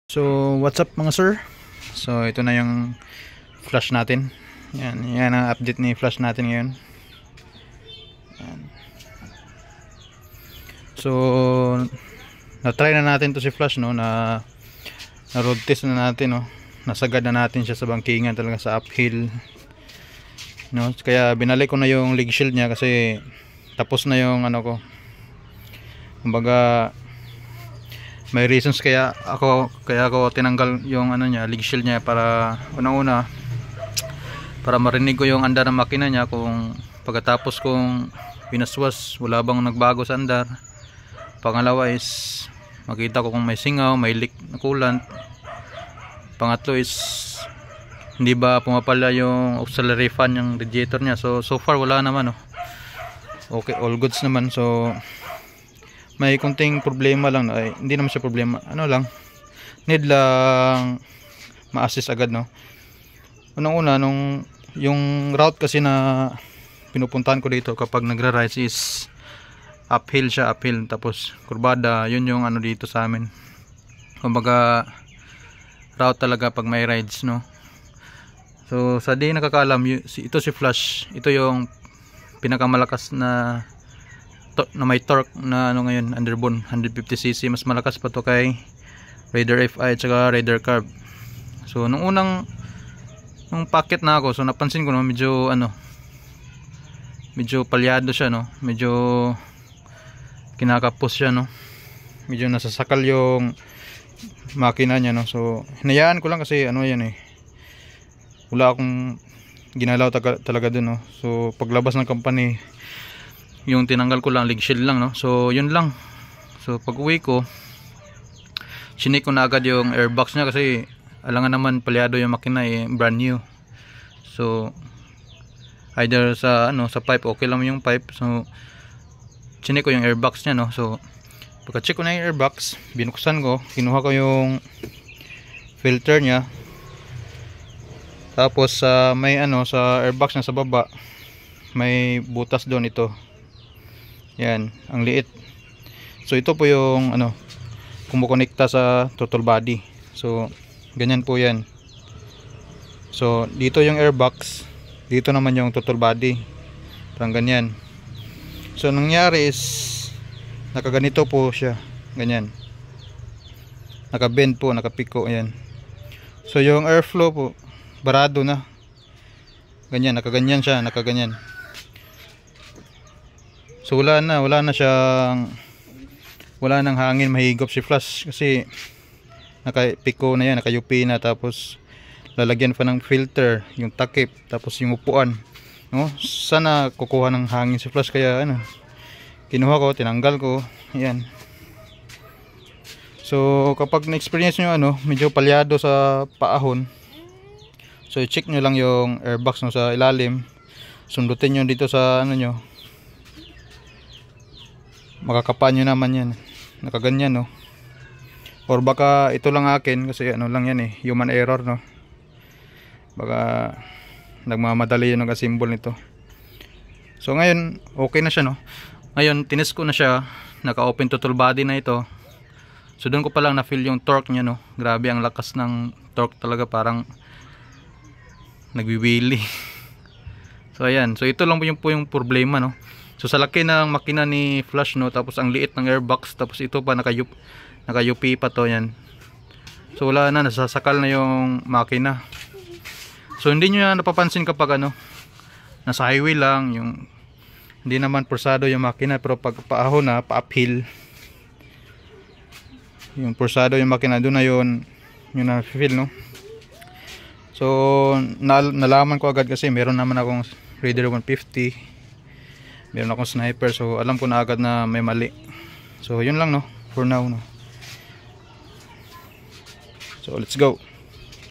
So what's up mga sir? So ito na yung flash natin. Yan ang update ni flash natin ngayon. Yan. So na-try na natin to si flash, no, na road test na natin, no. Nasagad na natin siya sa bangkingan talaga sa uphill, no. Kaya binalik ko na yung leg shield niya kasi tapos na yung ano ko. Kumbaga may reasons kaya ako tinanggal yung ano niya, leg shield niya, para unang-una para marinig ko yung andar ng makina niya, kung pagkatapos kong pinaswas wala bang nagbago sa andar. Pangalawa is makita ko kung may singaw, may leak na coolant. Pangatlo is hindi ba pumapala yung auxiliary fan yung radiator niya. So far wala naman, oh. Okay, all goods naman. So may kunting problema lang, ay hindi naman siya problema, ano lang, need lang ma-assist agad, no. Unang-una, nung yung route kasi na pinupuntahan ko dito kapag nagra-rise is uphill siya, uphill tapos kurbada, yun yung ano dito sa amin, kumbaga route talaga pag may rides, no. So sa di nakakaalam, ito si Flash, ito yung pinakamalakas na may torque na ano ngayon, underbone 150cc. Mas malakas pa to kay Raider FI at saka Raider Carb. So nung packet na ako, so napansin ko, no, medyo ano, medyo palyado siya, no, medyo kinakapos siya, no, medyo nasasakal yung makina niya, no. So hinayaan ko lang kasi ano yan, wala akong ginalaw talaga dun, no. So paglabas ng company, yung tinanggal ko lang leg shield lang, no. So yun lang. So pag uwi ko, chinik ko na agad yung airbox niya kasi alangan naman palyado yung makina, brand new. So either sa ano, sa pipe, okay lang yung pipe. So chinik ko yung airbox niya, no. So pagka check ko na yung airbox, binuksan ko, kinuha ko yung filter niya. Tapos may ano, sa airbox na sa baba may butas doon, ito. Yan, ang liit. So ito po yung ano, kumukonekta sa throttle body. So ganyan po yan. So dito yung airbox, dito naman yung throttle body, parang ganyan. So nangyari is nakaganito po siya, ganyan, nakabend po, nakapiko, yan. So yung airflow po barado na, ganyan, nakaganyan siya, nakaganyan. So wala nang hangin mahigop si Flash kasi nakapiko na yan, nakayupi na, tapos lalagyan pa ng filter, yung takip, tapos yung upuan, no. Sana kukuha ng hangin si Flash, kaya ano, kinuha ko, tinanggal ko, yan. So kapag na-experience nyo ano, medyo palyado sa paahon, so i-check nyo lang yung airbox, no, sa ilalim. Sundutin nyo dito sa ano nyo, makakapa nyo naman yan, nakaganyan, no. Or baka ito lang akin kasi ano lang yan, human error, no. Baka nagmamadali yun ng symbol nito. So ngayon okay na siya, no. Ngayon tinest ko na siya, naka open throttle body na ito. So doon ko pa lang na feel yung torque niya, no. Grabe ang lakas ng torque talaga, parang nagwiwili. So ayan, so ito lang po yung problema, no. So sa laki ng makina ni Flash, no, tapos ang liit ng airbox, tapos ito pa nakayupi pa to, yan. So wala na, nasasakal na yung makina. So hindi nyo na napapansin kapag ano, nasa highway lang, yung hindi naman pursado yung makina, pero pag paahon na, pa-uphill, yung pursado yung makina, doon na yun na-feel, no. So nalaman ko agad kasi meron naman akong Raider 150, meron akong Sniper, so alam ko na agad na may mali. So yun lang, no, for now, no. So let's go.